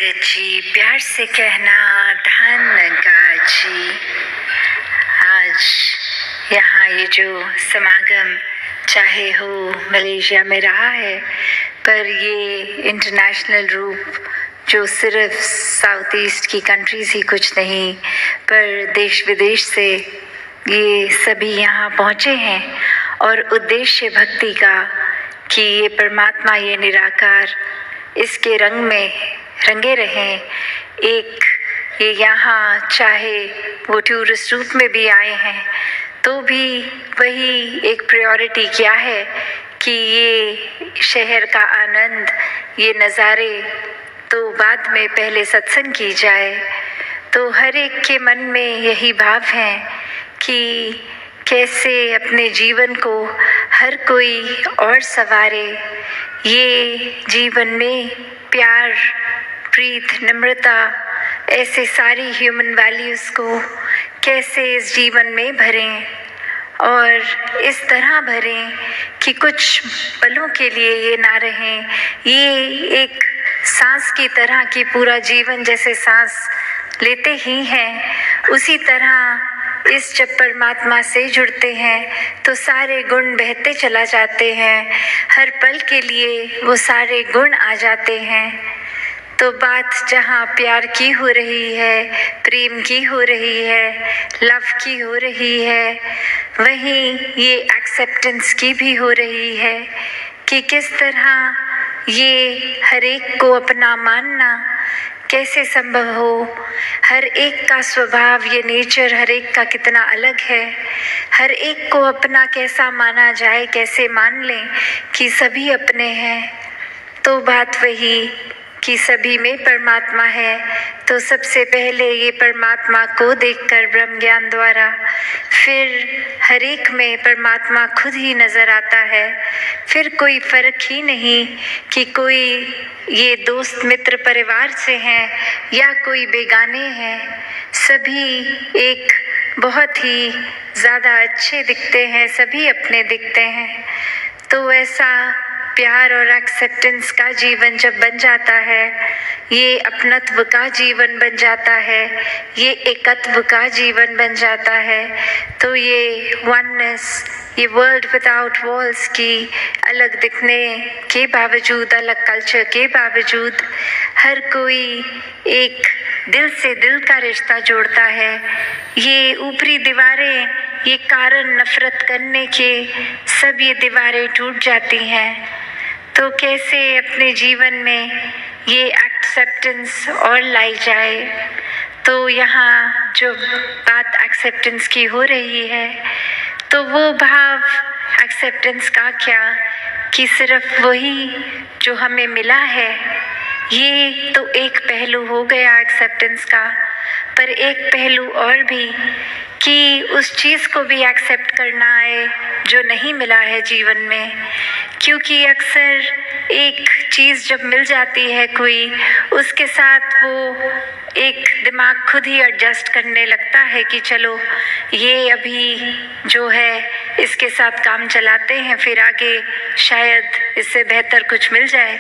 संगत जी, प्यार से कहना धन का जी। आज यहाँ ये जो समागम चाहे हो मलेशिया में रहा है, पर ये इंटरनेशनल रूप जो सिर्फ साउथ ईस्ट की कंट्रीज़ ही कुछ नहीं, पर देश विदेश से ये सभी यहाँ पहुँचे हैं और उद्देश्य भक्ति का कि ये परमात्मा, ये निराकार इसके रंग में रंगे रहें। एक ये यहाँ चाहे वो टूरिस्ट रूप में भी आए हैं तो भी वही एक प्रायोरिटी क्या है कि ये शहर का आनंद, ये नज़ारे तो बाद में, पहले सत्संग की जाए। तो हर एक के मन में यही भाव है कि कैसे अपने जीवन को हर कोई और संवारे, ये जीवन में प्यार, प्रीत, नम्रता, ऐसे सारी ह्यूमन वैल्यूज़ को कैसे इस जीवन में भरें और इस तरह भरें कि कुछ पलों के लिए ये ना रहें। ये एक सांस की तरह कि पूरा जीवन जैसे सांस लेते ही हैं, उसी तरह इस जब परमात्मा से जुड़ते हैं तो सारे गुण बहते चला जाते हैं। हर पल के लिए वो सारे गुण आ जाते हैं। तो बात जहाँ प्यार की हो रही है, प्रेम की हो रही है, लव की हो रही है, वहीं ये एक्सेप्टेंस की भी हो रही है कि किस तरह ये हर एक को अपना मानना कैसे संभव हो। हर एक का स्वभाव, ये नेचर हर एक का कितना अलग है। हर एक को अपना कैसा माना जाए, कैसे मान लें कि सभी अपने हैं। तो बात वही कि सभी में परमात्मा है। तो सबसे पहले ये परमात्मा को देखकर ब्रह्म ज्ञान द्वारा फिर हर एक में परमात्मा खुद ही नज़र आता है। फिर कोई फ़र्क ही नहीं कि कोई ये दोस्त मित्र परिवार से हैं या कोई बेगाने हैं, सभी एक बहुत ही ज़्यादा अच्छे दिखते हैं, सभी अपने दिखते हैं। तो ऐसा प्यार और एक्सेप्टेंस का जीवन जब बन जाता है, ये अपनत्व का जीवन बन जाता है, ये एकत्व का जीवन बन जाता है, तो ये वननेस, ये वर्ल्ड विदाउट वॉल्स की अलग दिखने के बावजूद, अलग कल्चर के बावजूद, हर कोई एक दिल से दिल का रिश्ता जोड़ता है। ये ऊपरी दीवारें, ये कारण नफरत करने के, सब ये दीवारें टूट जाती हैं। तो कैसे अपने जीवन में ये एक्सेप्टेंस और लाई जाए। तो यहाँ जो बात एक्सेप्टेंस की हो रही है, तो वो भाव एक्सेप्टेंस का क्या कि सिर्फ वही जो हमें मिला है, ये तो एक पहलू हो गया एक्सेप्टेंस का, पर एक पहलू और भी कि उस चीज़ को भी एक्सेप्ट करना है जो नहीं मिला है जीवन में। क्योंकि अक्सर एक चीज़ जब मिल जाती है कोई, उसके साथ वो एक दिमाग खुद ही एडजस्ट करने लगता है कि चलो ये अभी जो है इसके साथ काम चलाते हैं, फिर आगे शायद इससे बेहतर कुछ मिल जाए।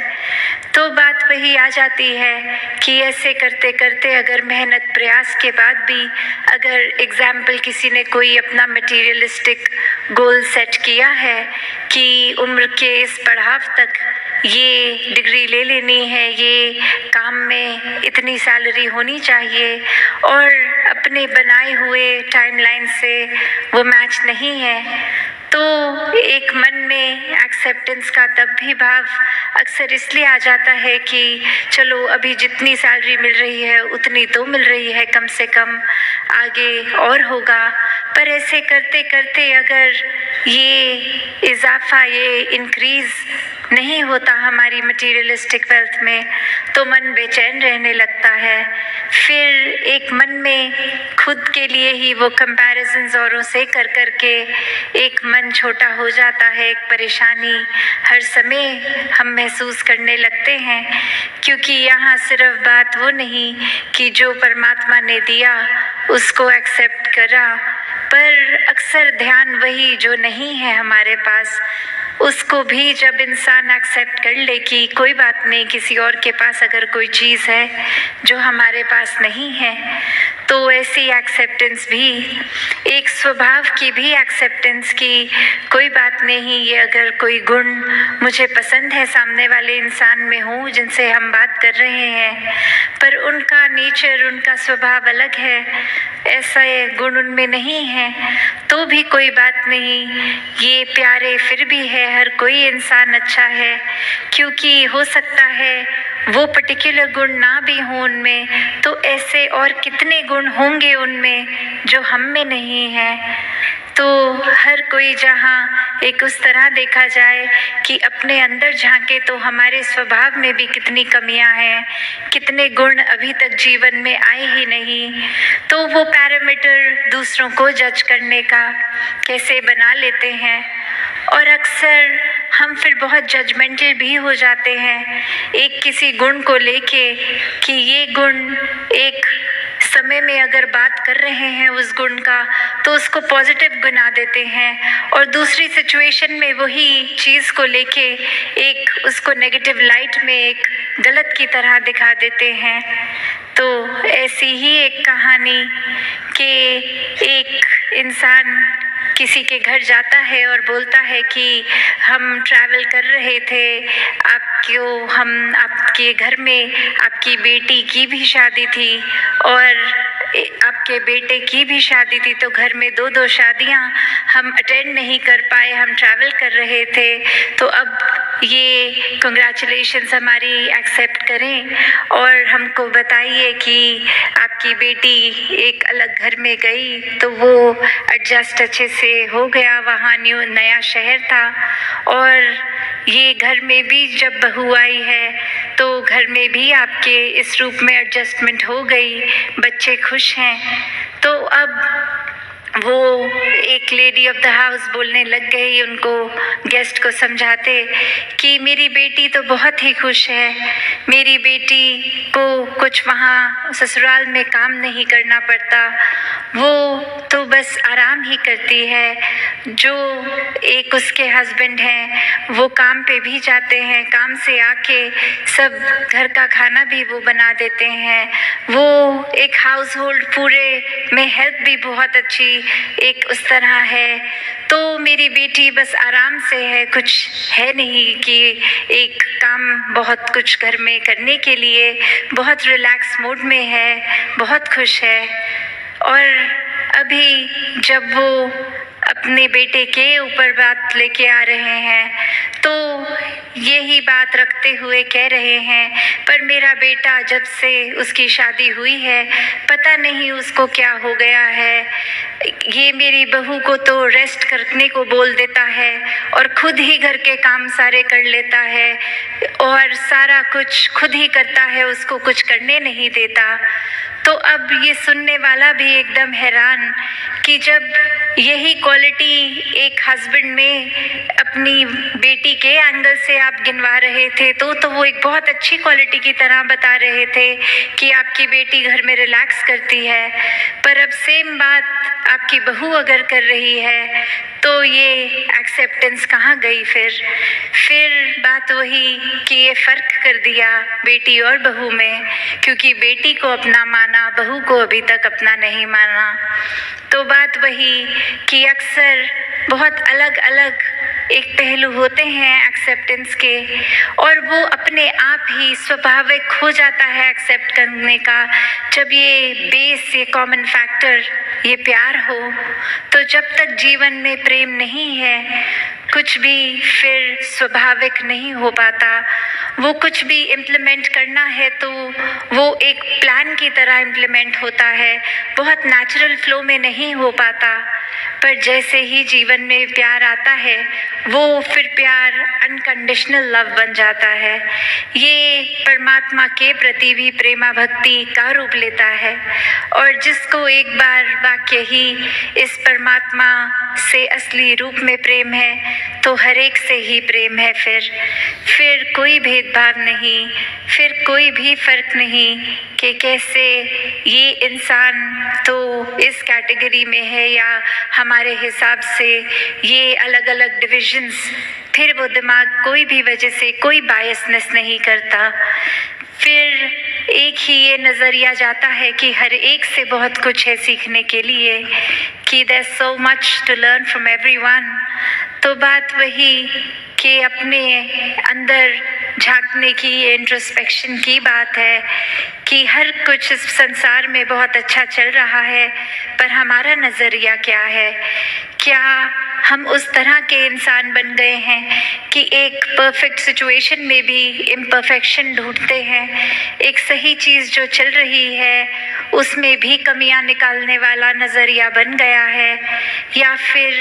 तो बात वही आ जाती है कि ऐसे करते करते अगर मेहनत प्रयास के बाद भी अगर एग्जाम्पल किसी ने कोई अपना मटेरियलिस्टिक गोल सेट किया है कि उम्र के इस पड़ाव तक ये डिग्री ले लेनी है, ये काम में इतनी सैलरी होनी चाहिए, और अपने बनाए हुए टाइमलाइन से वो मैच नहीं है, तो एक मन में एक्सेप्टेंस का तब भी भाव अक्सर इसलिए आ जाता है कि चलो अभी जितनी सैलरी मिल रही है उतनी तो मिल रही है, कम से कम आगे और होगा। पर ऐसे करते करते अगर ये इजाफा, ये इंक्रीज़ नहीं होता हमारी मटेरियलिस्टिक वेल्थ में, तो मन बेचैन रहने लगता है। फिर एक मन में खुद के लिए ही वो कंपैरिजन्स औरों से कर कर के एक मन छोटा हो जाता है, एक परेशानी हर समय हम महसूस करने लगते हैं। क्योंकि यहाँ सिर्फ बात वो नहीं कि जो परमात्मा ने दिया उसको एक्सेप्ट करा, पर अक्सर ध्यान वही जो नहीं है हमारे पास, उसको भी जब इंसान एक्सेप्ट कर ले कि कोई बात नहीं, किसी और के पास अगर कोई चीज़ है जो हमारे पास नहीं है, तो ऐसी एक्सेप्टेंस भी, एक स्वभाव की भी एक्सेप्टेंस की कोई बात नहीं, ये अगर कोई गुण मुझे पसंद है सामने वाले इंसान में हो जिनसे हम बात कर रहे हैं, पर उनका नेचर, उनका स्वभाव अलग है, ऐसा गुण उनमें नहीं है, तो भी कोई बात नहीं, ये प्यारे फिर भी है, हर कोई इंसान अच्छा है, क्योंकि हो सकता है वो पर्टिकुलर गुण ना भी हो उनमें, तो ऐसे और कितने गुण होंगे उनमें जो हम में नहीं है। तो हर कोई जहाँ एक उस तरह देखा जाए कि अपने अंदर झांके तो हमारे स्वभाव में भी कितनी कमियां हैं, कितने गुण अभी तक जीवन में आए ही नहीं, तो वो पैरामीटर दूसरों को जज करने का कैसे बना लेते हैं। और अक्सर हम फिर बहुत जजमेंटल भी हो जाते हैं एक किसी गुण को लेके कि ये गुण एक समय में अगर बात कर रहे हैं उस गुण का तो उसको पॉजिटिव बना देते हैं, और दूसरी सिचुएशन में वही चीज़ को लेके एक उसको नेगेटिव लाइट में एक गलत की तरह दिखा देते हैं। तो ऐसी ही एक कहानी कि एक इंसान किसी के घर जाता है और बोलता है कि हम ट्रैवल कर रहे थे, आपके घर में आपकी बेटी की भी शादी थी और आपके बेटे की भी शादी थी, तो घर में दो शादियां हम अटेंड नहीं कर पाए, हम ट्रैवल कर रहे थे, तो अब ये कंग्रेचुलेशंस हमारी एक्सेप्ट करें और हमको बताइए कि आपकी बेटी एक अलग घर में गई तो वो एडजस्ट अच्छे से हो गया, वहाँ नया शहर था, और ये घर में भी जब बहू आई है तो घर में भी आपके इस रूप में एडजस्टमेंट हो गई, बच्चे खुश हैं। तो अब वो एक लेडी ऑफ द हाउस बोलने लग गई उनको, गेस्ट को समझाते कि मेरी बेटी तो बहुत ही खुश है, मेरी बेटी को कुछ वहाँ ससुराल में काम नहीं करना पड़ता, वो तो बस आराम ही करती है, जो एक उसके हस्बैंड हैं वो काम पे भी जाते हैं, काम से आके सब घर का खाना भी वो बना देते हैं, वो एक हाउस होल्ड पूरे में हेल्प भी बहुत अच्छी एक उस तरह है, तो मेरी बेटी बस आराम से है, कुछ है नहीं कि एक काम बहुत कुछ घर में करने के लिए, बहुत रिलैक्स मूड में है, बहुत खुश है। और अभी जब वो अपने बेटे के ऊपर बात लेके आ रहे हैं तो यही बात रखते हुए कह रहे हैं, पर मेरा बेटा जब से उसकी शादी हुई है पता नहीं उसको क्या हो गया है, ये मेरी बहू को तो रेस्ट करने को बोल देता है और खुद ही घर के काम सारे कर लेता है और सारा कुछ खुद ही करता है, उसको कुछ करने नहीं देता। तो अब ये सुनने वाला भी एकदम हैरान कि जब यही क्वालिटी एक हस्बैंड में अपनी बेटी के एंगल से आप गिनवा रहे थे तो वो एक बहुत अच्छी क्वालिटी की तरह बता रहे थे कि आपकी बेटी घर में रिलैक्स करती है, पर अब सेम बात आपकी बहू अगर कर रही है तो ये एक्सेप्टेंस कहाँ गई? फिर बात वही कि ये फ़र्क कर दिया बेटी और बहू में, क्योंकि बेटी को अपना माना, बहू को अभी तक अपना नहीं माना। तो बात वही कि अक्सर बहुत अलग अलग एक पहलू होते हैं एक्सेप्टेंस के, और वो अपने आप ही स्वाभाविक हो जाता है एक्सेप्ट करने का जब ये बेस, ये कॉमन फैक्टर, ये प्यार हो। तो जब तक जीवन में प्रेम नहीं है कुछ भी फिर स्वाभाविक नहीं हो पाता। वो कुछ भी इम्प्लीमेंट करना है तो वो एक प्लान की तरह इम्प्लीमेंट होता है, बहुत नेचुरल फ्लो में नहीं हो पाता। पर जैसे ही जीवन में प्यार आता है वो फिर प्यार अनकंडीशनल लव बन जाता है। ये परमात्मा के प्रति भी प्रेमा भक्ति का रूप लेता है, और जिसको एक बार वाक्य ही इस परमात्मा से असली रूप में प्रेम है तो हर एक से ही प्रेम है। फिर कोई भेदभाव नहीं, फिर कोई भी फर्क नहीं कि कैसे ये इंसान तो इस कैटेगरी में है या हमारे हिसाब से ये अलग अलग डिविजन्स फिर वो दिमाग कोई भी वजह से कोई बायसनेस नहीं करता। फिर एक ही ये नज़रिया जाता है कि हर एक से बहुत कुछ है सीखने के लिए, कि there so much to learn from everyone. तो बात वही कि अपने अंदर झांकने की, इंट्रोस्पेक्शन की बात है कि हर कुछ इस संसार में बहुत अच्छा चल रहा है, पर हमारा नज़रिया क्या है? क्या हम उस तरह के इंसान बन गए हैं कि एक परफेक्ट सिचुएशन में भी इम्परफेक्शन ढूंढते हैं, एक सही चीज़ जो चल रही है उसमें भी कमियां निकालने वाला नज़रिया बन गया है? या फिर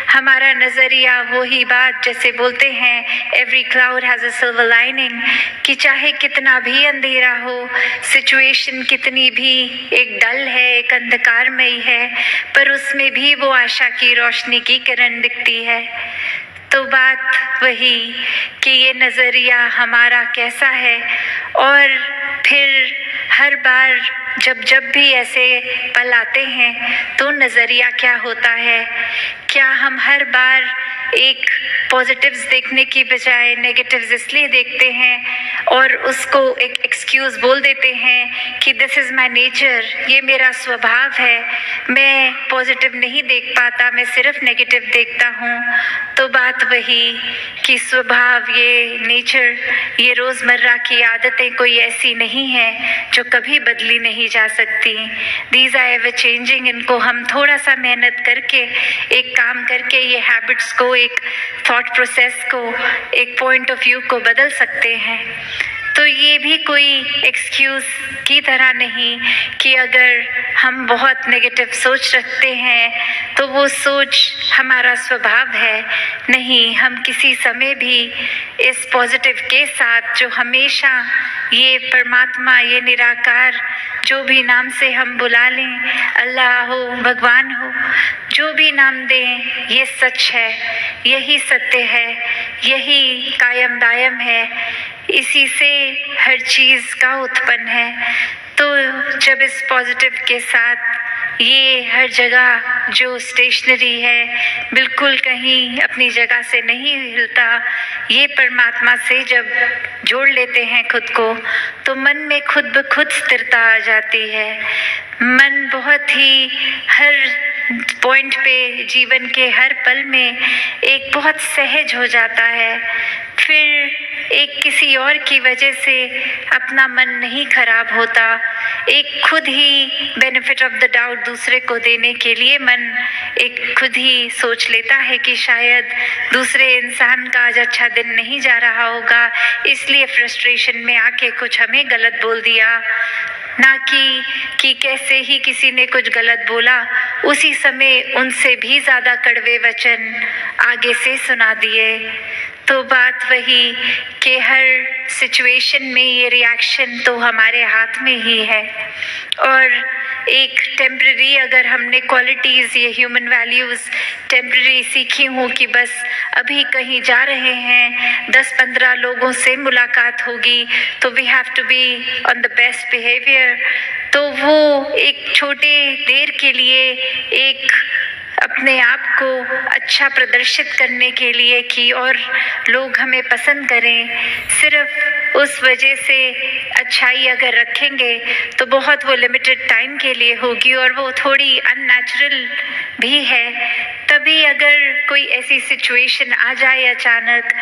हमारा नज़रिया वही बात जैसे बोलते हैं every cloud has a silver lining, कि चाहे कितना भी अंधेरा हो, सिचुएशन कितनी भी एक डल है, एक अंधकारमयी है, पर उसमें भी वो आशा की रोशनी की किरण दिखती है। तो बात वही कि ये नज़रिया हमारा कैसा है, और फिर हर बार जब भी ऐसे पल आते हैं तो नज़रिया क्या होता है? क्या हम हर बार एक पॉजिटिव्स देखने की बजाय नेगेटिव्स इसलिए देखते हैं और उसको एक एक्सक्यूज़ बोल देते हैं कि दिस इज़ माय नेचर, ये मेरा स्वभाव है, मैं पॉजिटिव नहीं देख पाता, मैं सिर्फ नेगेटिव देखता हूँ। तो बात वही कि स्वभाव, ये नेचर, ये रोज़मर्रा की आदतें कोई ऐसी नहीं हैं जो कभी बदली नहीं जा सकती। These are ever changing. इनको हम थोड़ा सा मेहनत करके, एक काम करके ये हैबिट्स को, एक थॉट प्रोसेस को, एक पॉइंट ऑफ व्यू को बदल सकते हैं। तो ये भी कोई एक्सक्यूज़ की तरह नहीं कि अगर हम बहुत नेगेटिव सोच रखते हैं तो वो सोच हमारा स्वभाव है। नहीं, हम किसी समय भी इस पॉजिटिव के साथ, जो हमेशा ये परमात्मा, ये निराकार, जो भी नाम से हम बुला लें, अल्लाह हो, भगवान हो, जो भी नाम दें, ये सच है, यही सत्य है, यही कायम दायम है, इसी से हर चीज़ का उत्पन्न है। तो जब इस पॉजिटिव के साथ ये हर जगह जो स्टेशनरी है बिल्कुल कहीं अपनी जगह से नहीं हिलता, ये परमात्मा से जब जोड़ लेते हैं खुद को, तो मन में खुद ब खुद स्थिरता आ जाती है। मन बहुत ही हर पॉइंट पे, जीवन के हर पल में एक बहुत सहज हो जाता है। फिर एक किसी और की वजह से अपना मन नहीं खराब होता, एक खुद ही बेनिफिट ऑफ द डाउट दूसरे को देने के लिए मन एक खुद ही सोच लेता है कि शायद दूसरे इंसान का आज अच्छा दिन नहीं जा रहा होगा, इसलिए फ्रस्ट्रेशन में आके कुछ हमें गलत बोल दिया। ना कि कैसे ही किसी ने कुछ गलत बोला, उसी समय उनसे भी ज़्यादा कड़वे वचन आगे से सुना दिए। तो बात वही कि हर सिचुएशन में ये रिएक्शन तो हमारे हाथ में ही है। और एक टेम्पररी अगर हमने क्वालिटीज़, ये ह्यूमन वैल्यूज़ टेम्पररी सीखी हूँ कि बस अभी कहीं जा रहे हैं, 10-15 लोगों से मुलाकात होगी तो we have to be on the best behaviour, तो वो एक छोटे देर के लिए एक अपने आप को अच्छा प्रदर्शित करने के लिए कि और लोग हमें पसंद करें, सिर्फ उस वजह से अच्छाई अगर रखेंगे तो बहुत वो लिमिटेड टाइम के लिए होगी और वो थोड़ी अननेचुरल भी है। तभी अगर कोई ऐसी सिचुएशन आ जाए अचानक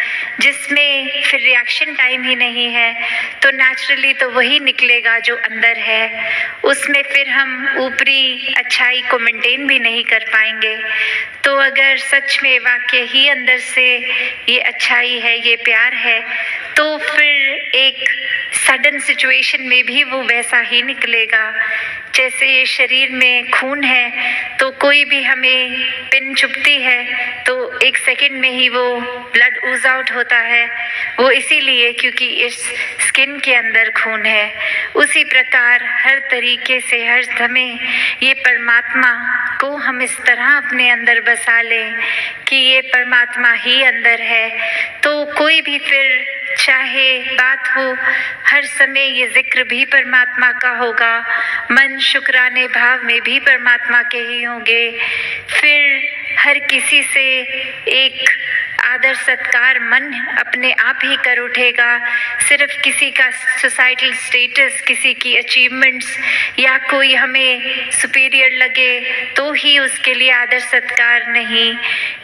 जिसमें फिर रिएक्शन टाइम ही नहीं है, तो नेचुरली तो वही निकलेगा जो अंदर है, उसमें फिर हम ऊपरी अच्छाई को मेंटेन भी नहीं कर पाएंगे। तो अगर सच में वाकई ही अंदर से ये अच्छाई है, ये प्यार है, तो फिर एक सडन सिचुएशन में भी वो वैसा ही निकलेगा। जैसे ये शरीर में खून है तो कोई भी हमें पिन चुभती है तो एक सेकंड में ही वो ब्लड ऊज आउट होता है, वो इसीलिए क्योंकि इस स्किन के अंदर खून है। उसी प्रकार हर तरीके से हर समय ये परमात्मा को हम इस तरह अपने अंदर बसा लें कि ये परमात्मा ही अंदर है, तो कोई भी फिर चाहे बात हो, हर समय ये जिक्र भी परमात्मा का होगा, मन शुक्राने भाव में भी परमात्मा के ही होंगे। फिर हर किसी से एक आदर सत्कार मन अपने आप ही कर उठेगा। सिर्फ किसी का सोसाइटल स्टेटस, किसी की अचीवमेंट्स या कोई हमें सुपीरियर लगे तो ही उसके लिए आदर सत्कार नहीं,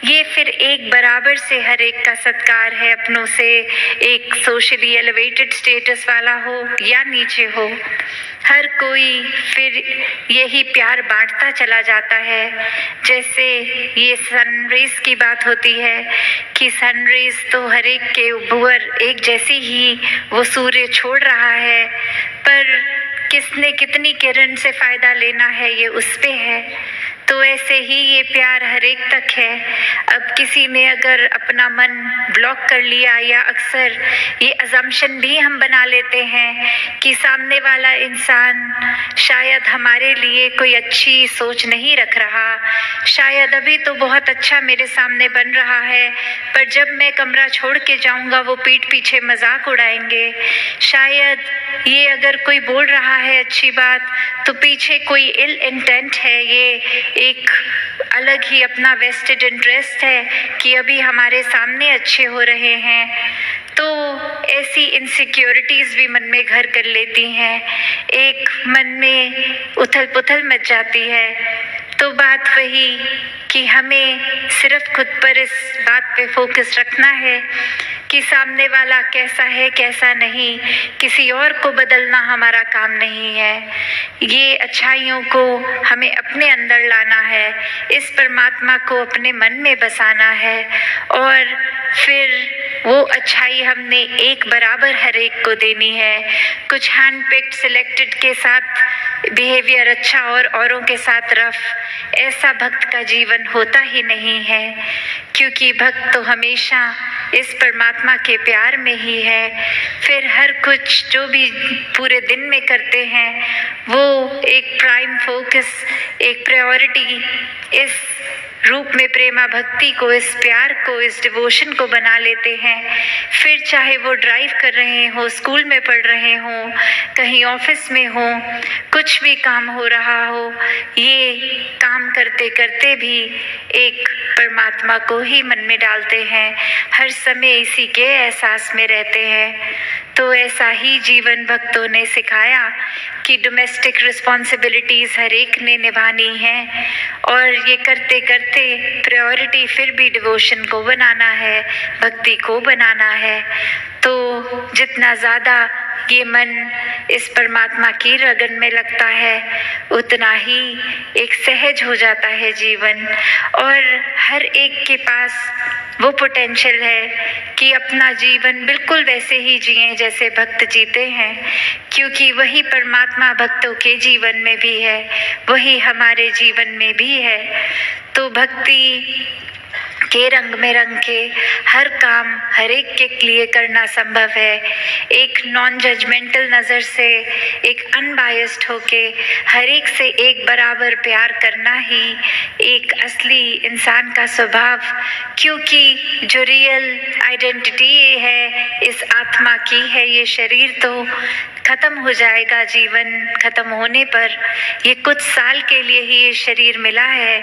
ये फिर एक बराबर से हर एक का सत्कार है, अपनों से एक सोशली एलिवेटेड स्टेटस वाला हो या नीचे हो, हर कोई फिर यही प्यार बांटता चला जाता है। जैसे ये सनरेज की बात होती है कि सनरेज तो हर एक के ऊपर एक जैसी ही वो सूर्य छोड़ रहा है, पर किसने कितनी किरण से फायदा लेना है ये उस पे है। तो ऐसे ही ये प्यार हर एक तक है। अब किसी ने अगर अपना मन ब्लॉक कर लिया, या अक्सर ये अजम्पशन भी हम बना लेते हैं कि सामने वाला इंसान शायद हमारे लिए कोई अच्छी सोच नहीं रख रहा, शायद अभी तो बहुत अच्छा मेरे सामने बन रहा है, पर जब मैं कमरा छोड़ के जाऊंगा वो पीठ पीछे मजाक उड़ाएंगे, शायद ये अगर कोई बोल रहा है अच्छी बात तो पीछे कोई इल इंटेंट है, ये एक अलग ही अपना वेस्टेड इंटरेस्ट है कि अभी हमारे सामने अच्छे हो रहे हैं। तो ऐसी इनसिक्योरिटीज़ भी मन में घर कर लेती हैं, एक मन में उथल पुथल मच जाती है। तो बात वही कि हमें सिर्फ खुद पर इस बात पे फोकस रखना है कि सामने वाला कैसा है कैसा नहीं, किसी और को बदलना हमारा काम नहीं है। ये अच्छाइयों को हमें अपने अंदर लाना है, इस परमात्मा को अपने मन में बसाना है, और फिर वो अच्छाई हमने एक बराबर हर एक को देनी है। कुछ हैंड पिक्ड सिलेक्टेड के साथ बिहेवियर अच्छा और औरों के साथ रफ, ऐसा भक्त का जीवन होता ही नहीं है, क्योंकि भक्त तो हमेशा इस परमात्मा के प्यार में ही है। फिर हर कुछ जो भी पूरे दिन में करते हैं वो एक प्राइम फोकस, एक प्रायोरिटी इस रूप में प्रेमा भक्ति को, इस प्यार को, इस डिवोशन को बना लेते हैं। फिर चाहे वो ड्राइव कर रहे हो, स्कूल में पढ़ रहे हो, कहीं ऑफिस में हो, कुछ भी काम हो रहा हो, ये काम करते करते भी एक परमात्मा को ही मन में डालते हैं, हर समय इसी के एहसास में रहते हैं। तो ऐसा ही जीवन भक्तों ने सिखाया कि डोमेस्टिक रिस्पॉन्सिबिलिटीज़ हर एक ने निभानी है, और ये करते करते प्रायोरिटी फिर भी डिवोशन को बनाना है, भक्ति को बनाना है। तो जितना ज़्यादा ये मन इस परमात्मा की रगन में लगता है उतना ही एक सहज हो जाता है जीवन, और हर एक के पास वो पोटेंशियल है कि अपना जीवन बिल्कुल वैसे ही जिए जैसे भक्त जीते हैं, क्योंकि वही परमात्मा भक्तों के जीवन में भी है, वही हमारे जीवन में भी है। तो भक्ति के रंग में रंग के हर काम हर एक के लिए करना संभव है, एक नॉन जजमेंटल नज़र से, एक अनबायस्ड होके हर एक से एक बराबर प्यार करना ही एक असली इंसान का स्वभाव, क्योंकि जो रियल आइडेंटिटी है इस आत्मा की है, ये शरीर तो खत्म हो जाएगा, जीवन खत्म होने पर ये कुछ साल के लिए ही ये शरीर मिला है,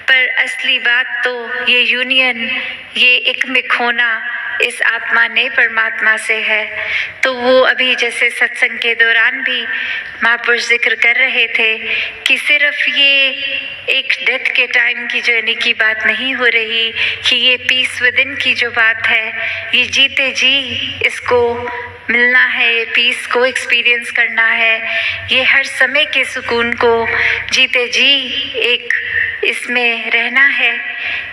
पर असली बात तो ये यूनियन, ये एकमिक होना इस आत्मा ने परमात्मा से है। तो वो अभी जैसे सत्संग के दौरान भी महापुरुष जिक्र कर रहे थे कि सिर्फ ये एक डेथ के टाइम की जर्नी की बात नहीं हो रही, कि ये पीस विदिन की जो बात है, ये जीते जी इसको मिलना है, ये पीस को एक्सपीरियंस करना है, ये हर समय के सुकून को जीते जी एक इसमें रहना है,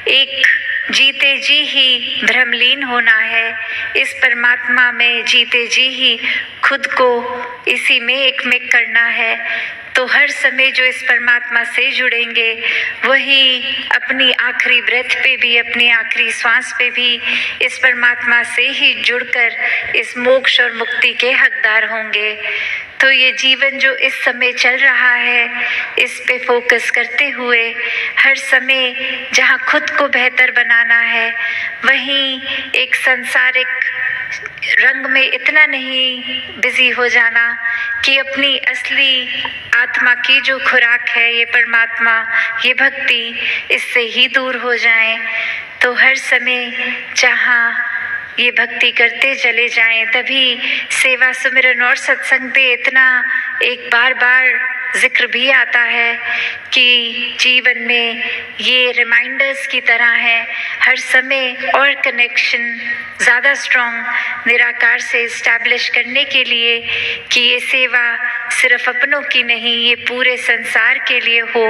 एक जीते जी ही भ्रमलीन होना है, इस परमात्मा में जीते जी ही खुद को इसी में एकमिक करना है। तो हर समय जो इस परमात्मा से जुड़ेंगे वही अपनी आखिरी ब्रेथ पे भी, अपनी आखिरी सांस पे भी इस परमात्मा से ही जुड़कर इस मोक्ष और मुक्ति के हकदार होंगे। तो ये जीवन जो इस समय चल रहा है, इस पे फोकस करते हुए हर समय जहाँ खुद को बेहतर बनाना है, वहीं एक सांसारिक रंग में इतना नहीं बिजी हो जाना कि अपनी असली आत्मा की जो खुराक है, ये परमात्मा, ये भक्ति, इससे ही दूर हो जाएं। तो हर समय जहाँ ये भक्ति करते चले जाएं, तभी सेवा सुमिरन और सत्संग पे इतना एक बार बार जिक्र भी आता है कि जीवन में ये रिमाइंडर्स की तरह है हर समय, और कनेक्शन ज़्यादा स्ट्रॉन्ग निराकार से इस्टेब्लिश करने के लिए कि ये सेवा सिर्फ अपनों की नहीं, ये पूरे संसार के लिए हो।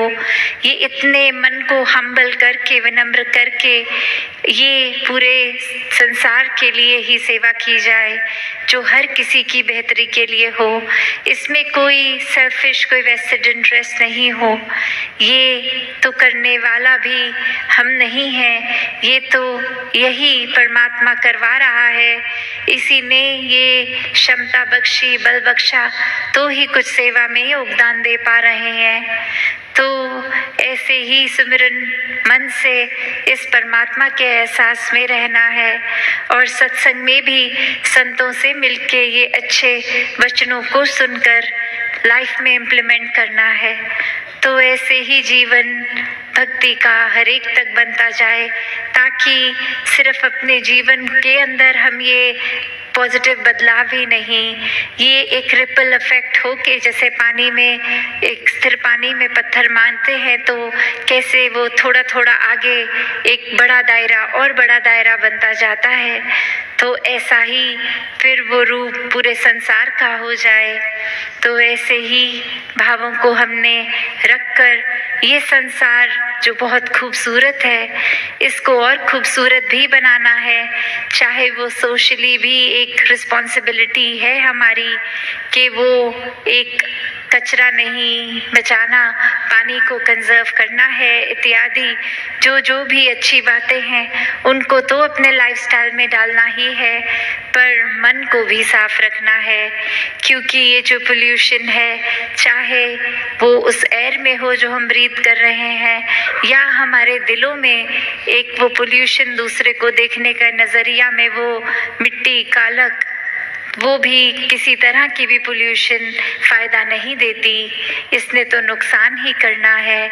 ये इतने मन को हम्बल करके, विनम्र करके ये पूरे संसार के लिए ही सेवा की जाए, जो हर किसी की बेहतरी के लिए हो। इसमें कोई सेल्फिश, कोई वेस्टेड इंटरेस्ट नहीं हो। ये तो करने वाला भी हम नहीं हैं, ये तो यही परमात्मा करवा रहा है। इसी ने ये क्षमता बख्शी, बल बख्शा, तो ही कुछ सेवा में योगदान दे पा रहे हैं। तो ऐसे ही सुमिरन मन से इस परमात्मा के एहसास में रहना है, और सत्संग में भी संतों से मिलके ये अच्छे वचनों को सुनकर लाइफ में इम्प्लीमेंट करना है। तो ऐसे ही जीवन भक्ति का हर एक तक बनता जाए, ताकि सिर्फ अपने जीवन के अंदर हम ये पॉजिटिव बदलाव ही नहीं, ये एक रिपल इफेक्ट हो के, जैसे पानी में एक स्थिर पानी में पत्थर मारते हैं तो कैसे वो थोड़ा थोड़ा आगे एक बड़ा दायरा और बड़ा दायरा बनता जाता है, तो ऐसा ही फिर वो रूप पूरे संसार का हो जाए। तो ऐसे ही भावों को हमने रखकर ये संसार जो बहुत खूबसूरत है, इसको और खूबसूरत भी बनाना है। चाहे वो सोशली भी एक रिस्पॉन्सिबिलिटी है हमारी कि वो एक कचरा नहीं बचाना, पानी को कंजर्व करना है, इत्यादि जो भी अच्छी बातें हैं उनको तो अपने लाइफस्टाइल में डालना ही है, पर मन को भी साफ रखना है। क्योंकि ये जो पोल्यूशन है, चाहे वो उस एयर में हो जो हम ब्रीथ कर रहे हैं, या हमारे दिलों में एक वो पोल्यूशन दूसरे को देखने का नज़रिया में वो मिट्टी, कालक, वो भी किसी तरह की भी पोल्यूशन फ़ायदा नहीं देती, इसने तो नुकसान ही करना है।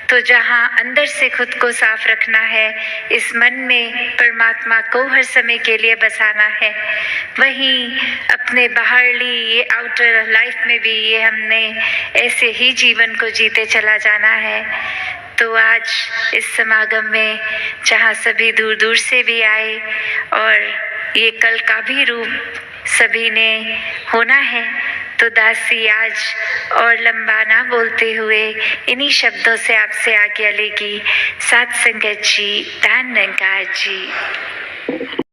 तो जहाँ अंदर से खुद को साफ रखना है, इस मन में परमात्मा को हर समय के लिए बसाना है, वहीं अपने बाहरली ये आउटर लाइफ में भी ये हमने ऐसे ही जीवन को जीते चला जाना है। तो आज इस समागम में जहाँ सभी दूर दूर से भी आए, और ये कल का भी रूप सभी ने होना है, तो दासी आज और लंबा ना बोलते हुए इन्हीं शब्दों से आपसे आज्ञा लेगी। साथ संगत जी, धन्यवाद जी।